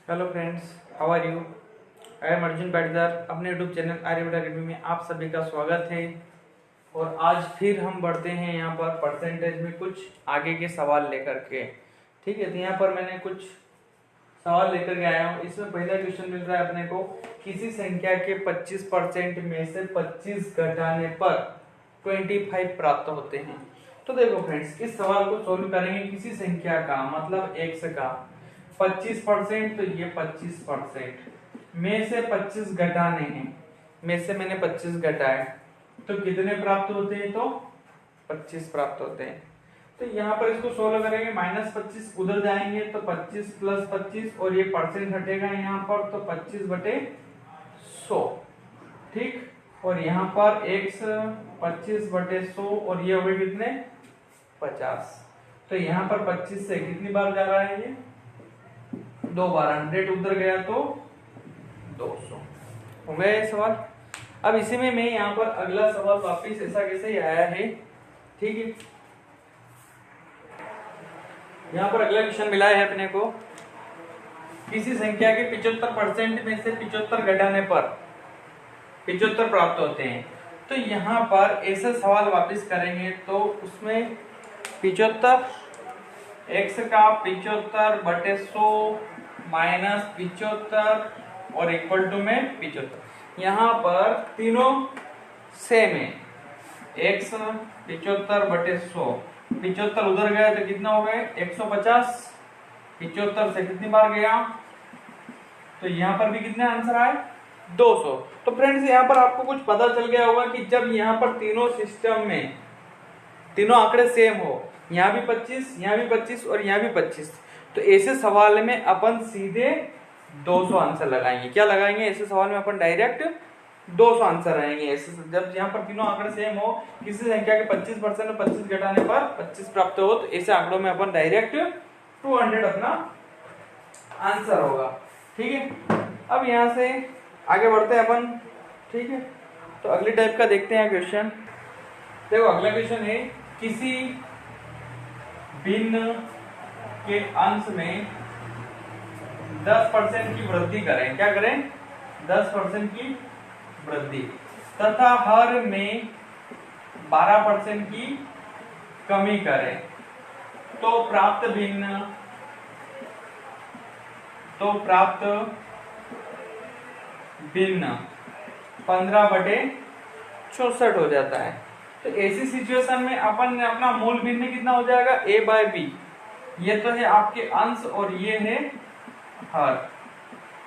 Hello friends, how are you? I am Arjun Baithdar. अपने YouTube channel Aryabhata academy में आप सभी का स्वागत है। और आज फिर हम बढ़ते हैं यहाँ पर परसेंटेज में कुछ आगे के सवाल लेकर के। ठीक है, तो यहाँ पर मैंने कुछ सवाल लेकर के आया हूँ। इसमें पहला क्वेश्चन मिल रहा है अपने को, किसी संख्या के 25% में से 25 घटाने पर 25 प्राप्त होते हैं। तो देखो फ्रेंड्स, इस सवाल को सोल्व करेंगे। किसी संख्या का मतलब x का 25%, तो ये 25% में से 25 घटाने हैं। में से मैंने 25 घटाए तो कितने प्राप्त होते हैं? तो 25 प्राप्त होते हैं। तो यहाँ पर इसको सोल्व करेंगे, -25 उधर जाएंगे तो 25 + 25 और ये परसेंट हटेगा यहाँ पर, तो 25/100। ठीक, और यहाँ पर x 25/100 और ये हो गए कितने? 50। तो यहाँ पर 25 से कितनी बार जा रहा है? ये 2 बार। 100 उधर गया तो 200 हो गया ये सवाल। अब इसी में मैं यहाँ पर अगला सवाल वापिस ऐसा कैसे ही आया है। ठीक है, यहाँ पर अगला क्वेश्चन मिला है अपने को, किसी संख्या के 75% में से 75 घटाने पर 75 प्राप्त होते हैं। तो यहाँ पर ऐसे सवाल वापस करेंगे तो उसमें 75 x का 75/100 माइनस 75 और इक्वल टू में 75। यहाँ पर तीनों सेम है। x 75/100, 75 उधर गया तो कितना हो गए? 150। 75 से कितनी बार गया? तो यहाँ पर भी कितने आंसर आए? 200। तो फ्रेंड्स, यहाँ पर आपको कुछ पता चल गया होगा कि जब यहाँ पर तीनों सिस्टम में तीनों आंकड़े सेम हो, यहाँ भी 25, यहाँ भी 25 और यहाँ भी 25, तो ऐसे सवाल में अपन सीधे 200 आंसर लगाएंगे। क्या लगाएंगे? ऐसे सवाल में अपन डायरेक्ट 200 आंसर आएंगे। ऐसे जब यहाँ पर तीनों आंकड़े सेम हो, किसी संख्या के 25% में 25 घटाने पर 25 प्राप्त हो, तो ऐसे आंकड़ों में अपन डायरेक्ट 200 अपना आंसर होगा। ठीक है, अब यहाँ से आगे बढ़ते हैं अपन। ठीक है, तो अगली टाइप का देखते हैं क्वेश्चन। देखो, अगला क्वेश्चन है, किसी भिन्न के अंश में 10% की वृद्धि करें। क्या करें? 10% की वृद्धि तथा हर में 12% की कमी करें तो प्राप्त भिन्न 15/64 हो जाता है। तो ऐसी सिचुएशन में अपन ने अपना मूल भिन्न कितना हो जाएगा? a/b। ये तो है आपके अंश और ये है हर।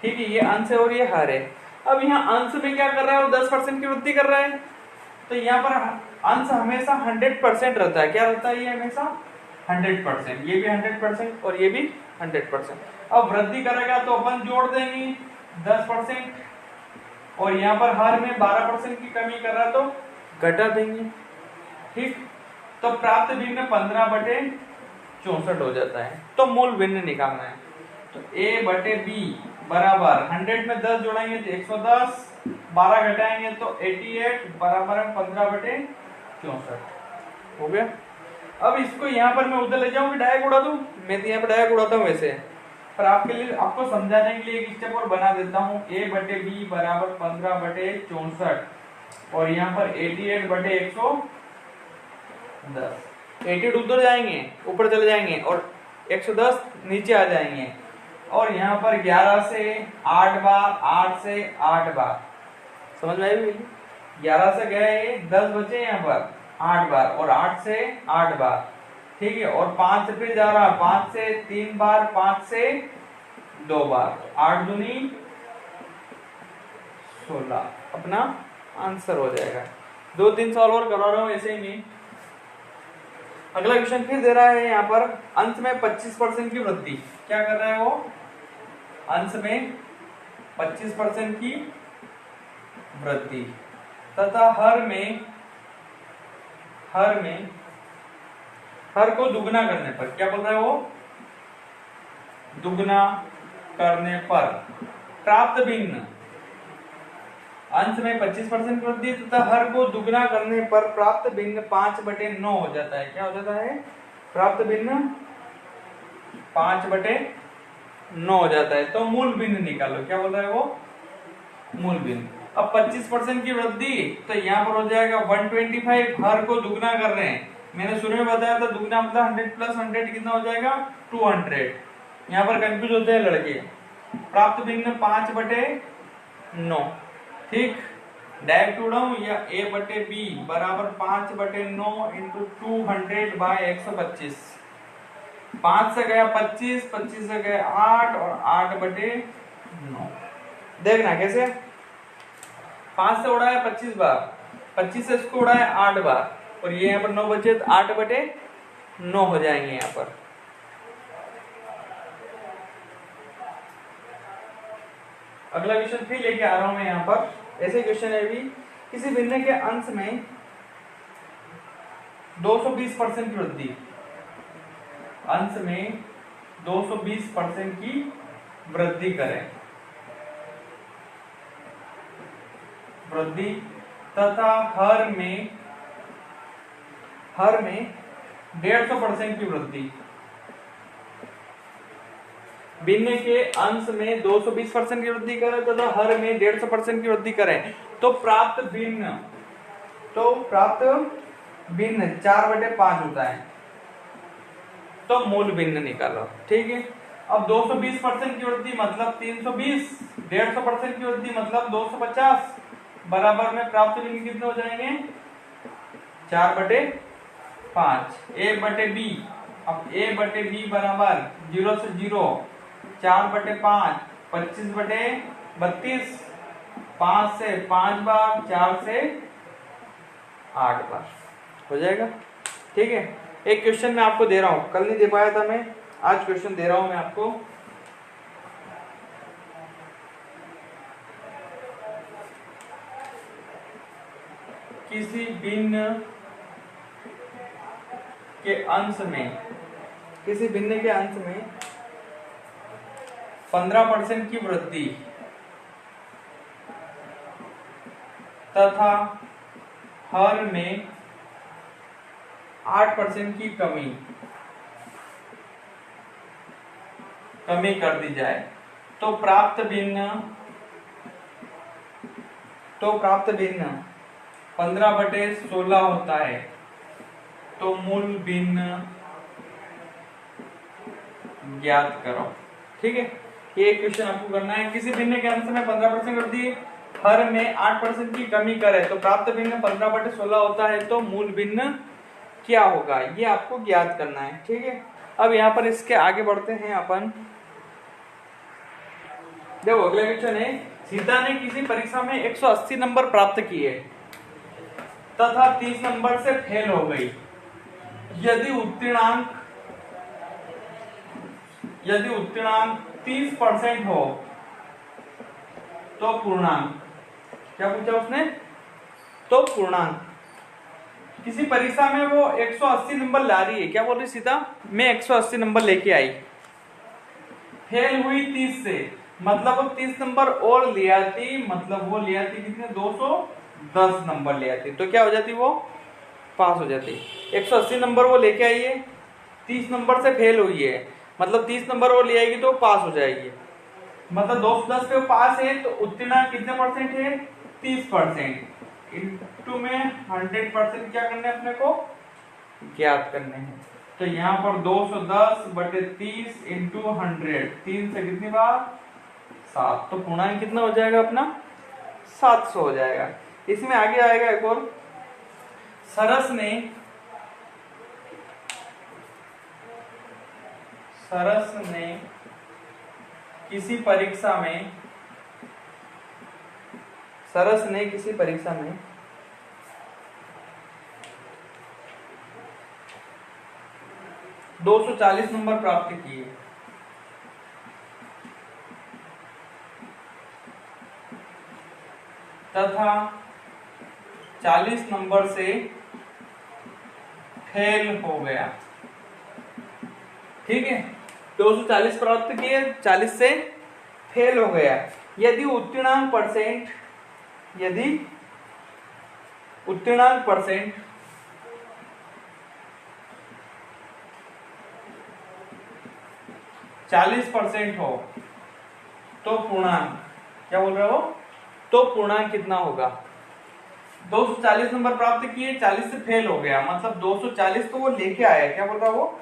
ठीक है, ये अंश है और ये हर है। अब यहाँ अंश में क्या कर रहा है? वो 10% की वृद्धि कर रहा है। तो यहाँ पर अंश हमेशा 100% रहता है। क्या रहता है? ये हमेशा 100%। ये भी 100% और ये भी 100%। अब वृद्धि करेगा तो अपन जोड़ देंगे 10%, और यहाँ पर हर में 12% की कमी कर रहा है तो घटा देंगे। ठीक, तो प्राप्त भिन्न 15/64 हो जाता है। तो मूल भिन्न निकालना है। तो a/b बराबर 100 में 10 जोड़ेंगे तो 110, 12 घटाएंगे तो 88 बराबर 15/64 हो गया। अब इसको यहाँ पर मैं उधर ले जाऊँ कि डायरेक्ट उड़ा दूं? मैं तो यहाँ पर डायरेक्ट उड़ाता हूँ वैसे, पर आपके लिए, आपको समझाने के लिए एक स्टेप और बना देता हूँ। a/b बराबर 15/64 और यहाँ पर 88/110। 88 उधर जाएंगे, ऊपर चले जाएंगे और 110 नीचे आ जाएंगे। और यहाँ पर 11 से 8 बार, 8 से 8 बार। समझ में आई? 11 से गए 10 बचे यहाँ पर 8 बार और 8 से 8 बार। ठीक है, और 5 से फिर जा रहा, 5 से 3 बार, 5 से 2 बार, 8 दूनी 16 अपना आंसर हो जाएगा। 2-3 सवाल और करवा रहा हूँ ऐसे ही नहीं। अगला क्वेश्चन फिर दे रहा है यहाँ पर, अंश में 25% की वृद्धि। क्या कर रहा है वो? अंश में 25% की वृद्धि तथा हर को दुगना करने पर। क्या बोल रहा है वो? दुगना करने पर प्राप्त भिन्न। अंश में 25% वृद्धि तथा हर को दुगना करने पर प्राप्त भिन्न 5/9 हो जाता है। क्या हो जाता है? प्राप्त भिन्न 5/9 9 हो जाता है। तो मूल भिन्न निकालो। क्या बोल रहा है वो? मूल भिन्न। अब 25% की वृद्धि, तो यहाँ पर हो जाएगा 125। हर को दुगना कर रहे हैं, मैंने शुरू में बताया था दुगना मतलब 100 प्लस 100 कितना हो जाएगा? 200। यहाँ पर कंफ्यूज होते हैं लड़के। प्राप्त भिन्न 5/9। ठीक, डायरेक्ट उड़ाऊं या A/B बराबर 5/9 इंटू 200/125। 5 से गया 25, 25 से गया 8 और 8/9। देखना कैसे, 5 से उड़ाया 25 बार, 25 से इसको उड़ाया 8 बार, और ये यहाँ पर 9 बचे तो 8/9 हो जाएंगे यहाँ पर। अगला क्वेश्चन फिर लेके आ रहा हूं मैं यहाँ पर। ऐसे क्वेश्चन है भी, किसी भिन्न के अंश में 220% की वृद्धि, अंश में 220% की वृद्धि करें, वृद्धि तथा हर में 150% की वृद्धि। भिन्न के अंश में 220% की वृद्धि करें तथा हर में 150% की वृद्धि करें, तो प्राप्त भिन्न 4/5 होता है। तो मूल भिन्न निकालो। ठीक है, अब 220% की वृद्धि मतलब 320, 150% की वृद्धि मतलब 250, बराबर में प्राप्त भिन्न कितने हो जाएंगे? 4/5। A/B, अब A/B बराबर 0 से 0, 4/5, 25/32, 5 से 5 बार, 4 से 8 बार हो जाएगा। ठीक है, एक क्वेश्चन मैं आपको दे रहा हूं, कल नहीं दे पाया था मैं, आज क्वेश्चन दे रहा हूं मैं आपको। किसी भिन्न के अंश में 15% की वृद्धि तथा हर में 8% की कमी कर दी जाए, तो प्राप्त भिन्न 15/16 होता है। तो मूल भिन्न ज्ञात करो। ठीक है, ये क्वेश्चन आपको करना है। किसी भिन्न के अंश में 15% वृद्धि, हर में 8% की कमी करे, तो प्राप्त भिन्न 15/16 होता है। तो मूल भिन्न क्या होगा, ये आपको ज्ञात करना है। ठीक है, अब यहाँ पर इसके आगे बढ़ते हैं अपन। देखो अगला क्वेश्चन है, सीता ने किसी परीक्षा में 180 नंबर प्राप्त किए तथा 30 नंबर से फेल हो गई। यदि उत्तीर्णांक 30% हो तो पूर्णांक, क्या पूछा उसने? तो पूर्णांक। किसी परीक्षा में वो 180 नंबर ला रही है, क्या बोल रही सीता? मैं 180 नंबर लेके आई, फेल हुई 30 से, मतलब वो 30 नंबर और ले आती, मतलब वो ले आती कितने? 210 नंबर ले आती, तो क्या हो जाती? वो पास हो जाती। 180 नंबर वो लेके आई है, 30 नंबर से फेल हुई है, मतलब 30 नंबर और ले आएगी तो पास हो जाएगी। मतलब 210 पे पास है, तो उत्तीर्णांक कितने परसेंट है? 30%। इनटू में 100% क्या करने अपने को? ज्ञात करने हैं। तो यहाँ पर 210/30 इंटू 100, 3 से कितनी बार? 7। तो पूर्णांक कितना हो जाएगा अपना? 700 हो जाएगा। इसमें आगे आएगा एक और, सरस ने किसी परीक्षा में 240 नंबर प्राप्त किए तथा 40 नंबर से फेल हो गया। ठीक है, 240 प्राप्त किए, 40 से फेल हो गया। यदि उत्तीर्णांक परसेंट 40 40% हो तो पूर्णांक, क्या बोल रहे हो, तो पूर्णांक कितना होगा। 240 नंबर प्राप्त किए, 40 से फेल हो गया, मतलब 240 तो वो लेके आया, क्या बोल रहा वो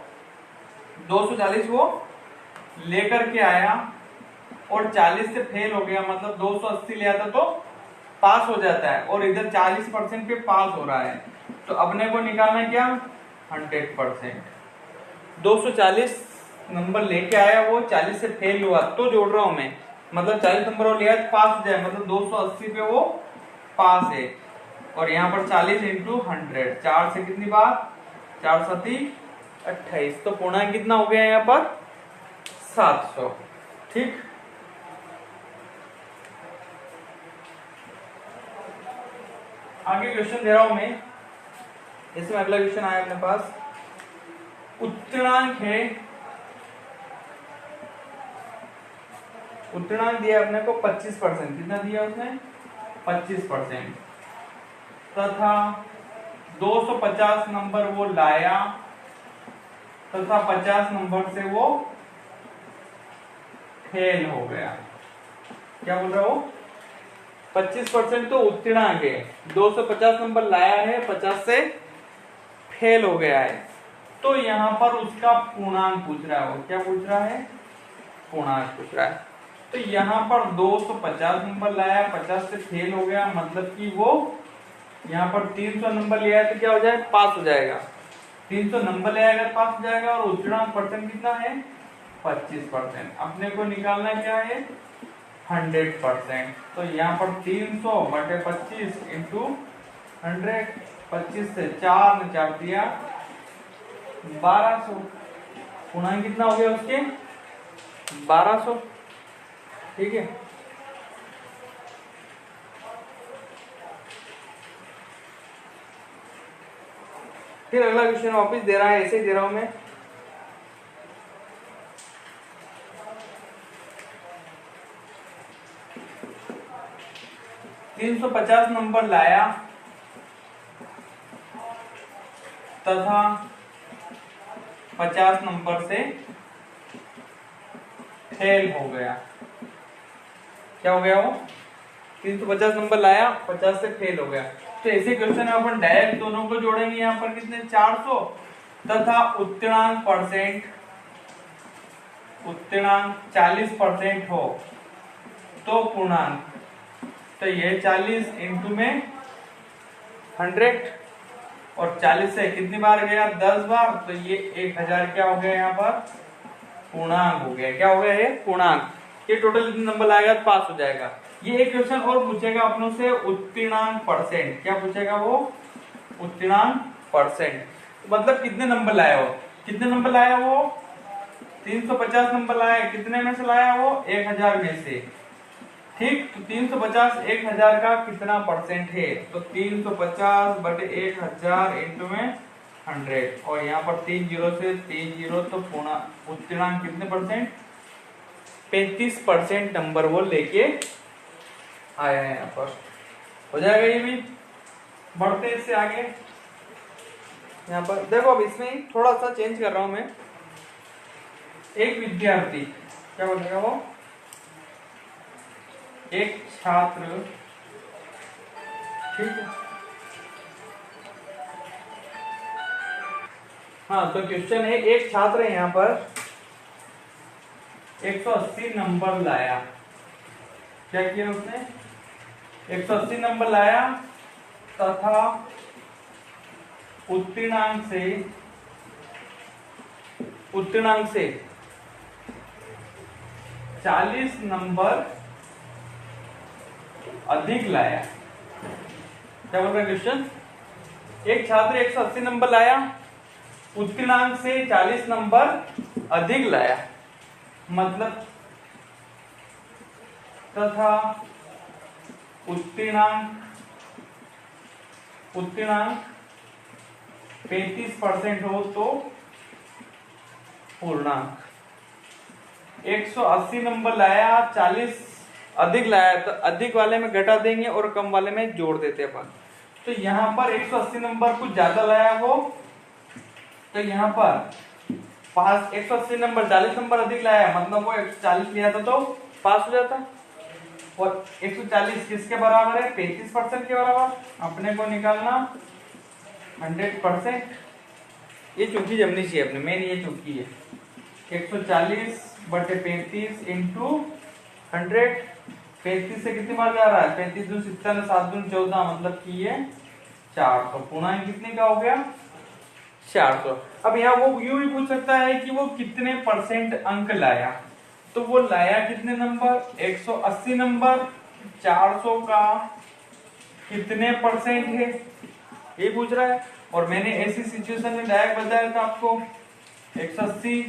240 वो लेकर के आया और 40 से फेल हो गया, मतलब 280 ले आता तो पास हो जाता है, और इधर 40% पे पास हो रहा है, तो अपने को निकालना है क्या 100%। 240 नंबर लेके आया, वो 40 से फेल हुआ तो जोड़ रहा हूं मैं, मतलब 40 नंबर वो लिया तो पास हो जाए, मतलब 280 पे वो पास है, और यहाँ पर 40 इंटू 100, 4 से कितनी बार 4 7 28, तो पूर्णांक कितना हो गया यहाँ पर 700। ठीक, आगे क्वेश्चन दे रहा हूं मैं, इसमें अगला क्वेश्चन आया अपने पास, उत्तीर्णांक है, उत्तीर्णांक दिया अपने को 25%, कितना दिया उसने 25%, तथा 250 नंबर वो लाया तथा 50 नंबर से वो फेल हो गया, क्या बोल रहा हो 25% तो उत्तीर्णांक है, 250 नंबर लाया है, 50 से फेल हो गया है, तो यहाँ पर उसका पूर्णांक पूछ रहा है, वो क्या पूछ रहा है पूर्णांक पूछ रहा है। तो यहाँ पर 250 नंबर लाया, 50 से फेल हो गया, मतलब कि वो यहाँ पर 300 नंबर लिया है तो क्या हो जाए पास हो जाएगा, 300 नंबर ले आएगा पास हो जाएगा, और उत्तीर्णांक परसेंट कितना है 25%, अपने को निकालना क्या है 100%, तो यहाँ पर 300 बटे 25 इंटू 100, 25 से 4 ने 4 दिया 1200, पूर्णांक कितना हो गया उसके 1200। ठीक है, फिर अगला क्वेश्चन वापस दे रहा है, ऐसे ही दे रहा हूं मैं, $350 नंबर लाया तथा 50 नंबर से फेल हो गया, क्या हो गया वो 350 नंबर लाया 50 से फेल हो गया, तो ऐसे क्वेश्चन अपन डायरेक्ट दोनों को जोड़ेंगे, यहाँ पर कितने 400 तथा उत्तीर्णांक परसेंट, उत्तीर्णांक 40% हो तो पूर्णांक, तो ये 40 इंटू में 100, और 40 से कितनी बार गया 10 बार, तो ये 1000 क्या हो गया यहाँ पर पूर्णांक हो गया, क्या हो गया ये पूर्णांक, ये टोटल कितने नंबर लाएगा तो पास हो जाएगा। ये एक क्वेश्चन और पूछेगा अपनों से उत्तीर्णांक परसेंट, क्या पूछेगा वो उत्तीर्णांक परसेंट, मतलब कितने नंबर लाया वो, कितने नंबर लाया वो 350 नंबर लाया, कितने में से लाया वो 1000 में से। ठीक, तो 350 1000 का कितना परसेंट है, तो 350 बटे 1000 इंटू में 100, और यहाँ पर 3 जीरो से 3 जीरो, तो उत्तीर्णांक कितने परसेंट 35% नंबर वो लेके आया है, यहाँ पर हो जाएगा। ये भी बढ़ते इससे आगे, यहाँ पर देखो अब इसमें ही थोड़ा सा चेंज कर रहा हूं मैं, एक विद्यार्थी क्या बोलेगा वो एक छात्र, ठीक है, हाँ, तो क्वेश्चन है एक छात्र है यहाँ पर 180 नंबर लाया, क्या किया उसने 180 नंबर लाया तथा उत्तीर्णांक से 40 नंबर अधिक लाया, क्या बोल रहा है क्वेश्चन, एक छात्र 180 नंबर लाया, उत्तीर्णांक से 40 नंबर अधिक लाया, मतलब तथा उत्तीर्णांक 35% हो तो पूर्णांक, 180 नंबर लाया 40 अधिक लाया, तो अधिक वाले में घटा देंगे और कम वाले में जोड़ देते अपन, तो यहाँ पर 180 नंबर कुछ ज्यादा लाया वो, तो यहाँ पर पास 180 नंबर 40 नंबर अधिक लाया, मतलब वो 140 लिया था तो पास हो जाता। और 140 किसके बराबर है? 35% के बराबर। अपने को निकालना 100%। ये चूकी जमनी चाहिए अपने, मेन ये चूकी है। 140/35 इंटू 100। 35 से कितनी बार जा रहा है? 35 दूनी 70, 7 दूनी 14, मतलब कि ये 400। पूर्णांक कितने का हो गया? 400। अब यहाँ वो यूं भी पूछ सकता है कि वो कितने परसेंट अंक लाया, तो वो लाया कितने नंबर? 180 नंबर। 400 का कितने परसेंट है ये पूछ रहा है। और मैंने ऐसी सिचुएशन में डायरेक्ट बताया था आपको, 180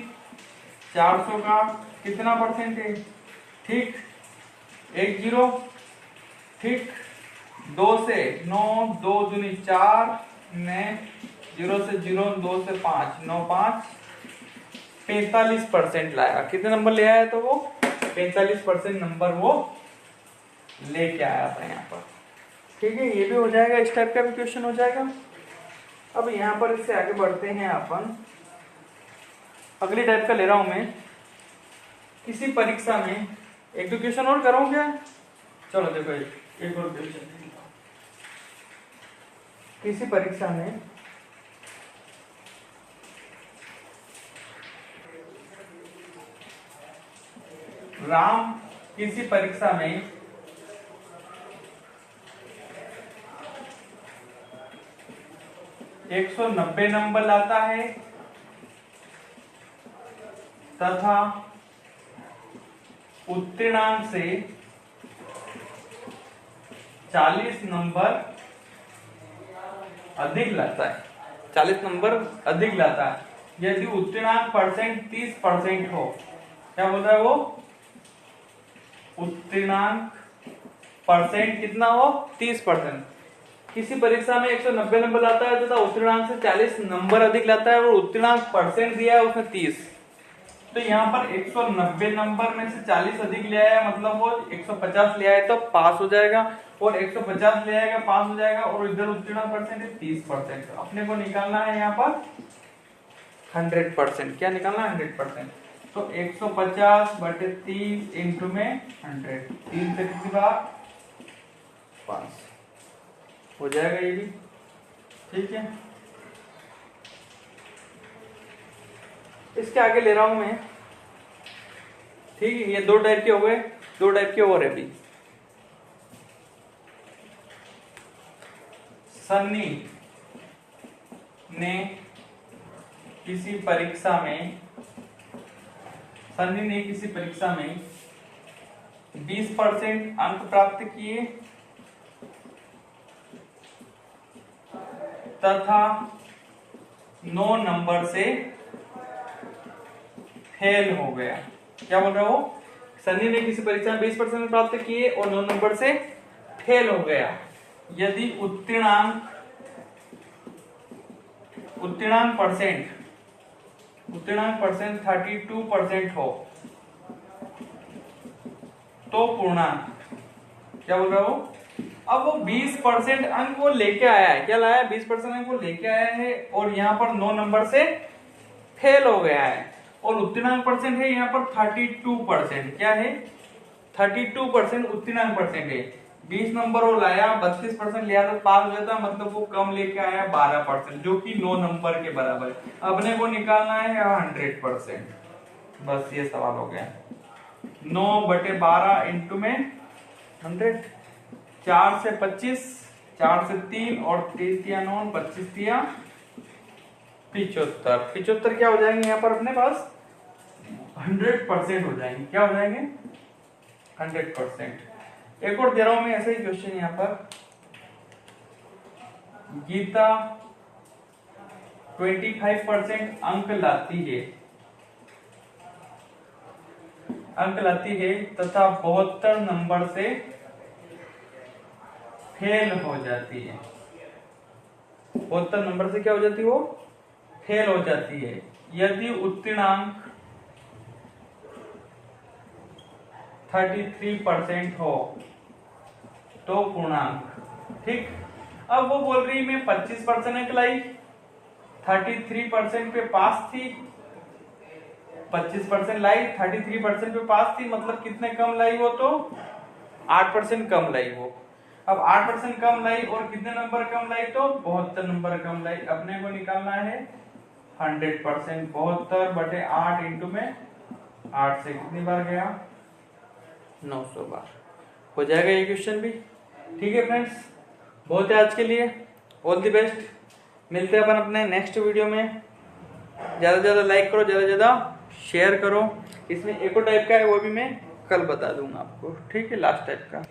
400 का कितना परसेंट है? ठीक, 10। ठीक, 2 से 9, 2 दूनी 4, 0 से 0, 2 से 5, 9 5, 45% लाया। कितने नंबर ले आया? तो वो 45% नंबर वो लेके आया था यहाँ पर। ठीक है, ये भी हो जाएगा, इस टाइप का भी क्वेश्चन हो जाएगा। अब यहाँ पर इससे आगे बढ़ते हैं अपन। अगली टाइप का ले रहा हूं मैं। किसी परीक्षा में एक दो क्वेश्चन और करूं क्या? चलो देखो, एक और क्वेश्चन। किसी परीक्षा में राम किसी परीक्षा में 190 नंबर लाता है तथा उत्तीर्णांक से 40 नंबर अधिक लाता है। 40 नंबर अधिक लाता है यदि उत्तीर्णांक परसेंट 30% हो। क्या बोल रहा है वो? उत्तीर्णांक परसेंट कितना हो? 30%। किसी परीक्षा में 190 नंबर लाता है तथा उत्तीर्णांक से 40 नंबर अधिक लाता है और उत्तीर्णांक परसेंट दिया है उसने 30। तो यहाँ पर 190 नंबर में से 40 अधिक ले आया, मतलब वो 150 ले आया तो पास हो जाएगा, और 150 ले आएगा पास हो जाएगा, और इधर उत्तीर्णांक परसेंट है 30%। अपने को निकालना है यहाँ पर 100%। क्या निकालना है? 100%। तो 150/30 इंटू में 100, 3 से कितनी बार? 5 हो जाएगा ये भी। ठीक है, इसके आगे ले रहा हूं मैं। ठीक है, ये 2 टाइप के हो गए, 2 टाइप के और है भी। सन्नी ने किसी परीक्षा में 20% अंक प्राप्त किए तथा 9 नंबर से फेल हो गया। क्या बोल रहा हो? सन्नी ने किसी परीक्षा में 20% प्राप्त किए और 9 नंबर से फेल हो गया यदि उत्तीर्णांक परसेंट 32% हो तो पूर्णांक। क्या बोल रहा हो? अब वो 20% अंक वो लेके आया है। क्या लाया? 20% अंक वो लेके आया है और यहाँ पर 9 नंबर से फेल हो गया है, और उत्तीर्णांक परसेंट है यहाँ पर 32%। क्या है? 32% उत्तीर्णांक परसेंट है। 20 नंबर वो लाया, 32% लिया तो पास हो जाता, मतलब वो कम लेके आया 12%, जो कि 9 नंबर के बराबर है। अपने को निकालना है 100%। बस ये सवाल हो गया। 9/12 इंटू में 100। 4 से 25, 4 से 3 और 3 तिया 9, 25 तिया 75। 75 क्या हो जाएंगे यहाँ पर अपने पास? 100% हो जाएंगे। क्या हो जाएंगे? 100%। एक और दे रहा हूं मैं ऐसा ही क्वेश्चन यहाँ पर। गीता 25% अंक लाती है तथा 72 नंबर से फेल हो जाती है। 72 नंबर से क्या हो जाती है? वो फेल हो जाती है यदि उत्तीर्णांक 33% हो तो पूर्णांक। ठीक, अब वो बोल रही मैं 25% अंक लाई, 33% पे पास थी, 25% लाई, 33% पे पास थी, मतलब कितने कम लाई वो, तो 8% कम लाई वो। अब 8% कम लाई और कितने नंबर कम लाई, तो 72 नंबर कम लाई। अपने को निकालना है 100%, 72/8 इंटू में 8 से कितनी बार गया, 900 बार। हो जाएगा ये क्वेश्चन भी। ठीक है फ्रेंड्स, बहुत है आज के लिए, ऑल द बेस्ट। मिलते हैं अपन अपने नेक्स्ट वीडियो में। ज़्यादा से ज़्यादा लाइक करो, ज़्यादा से ज़्यादा शेयर करो। इसमें एको टाइप का है, वो भी मैं कल बता दूंगा आपको। ठीक है, लास्ट टाइप का।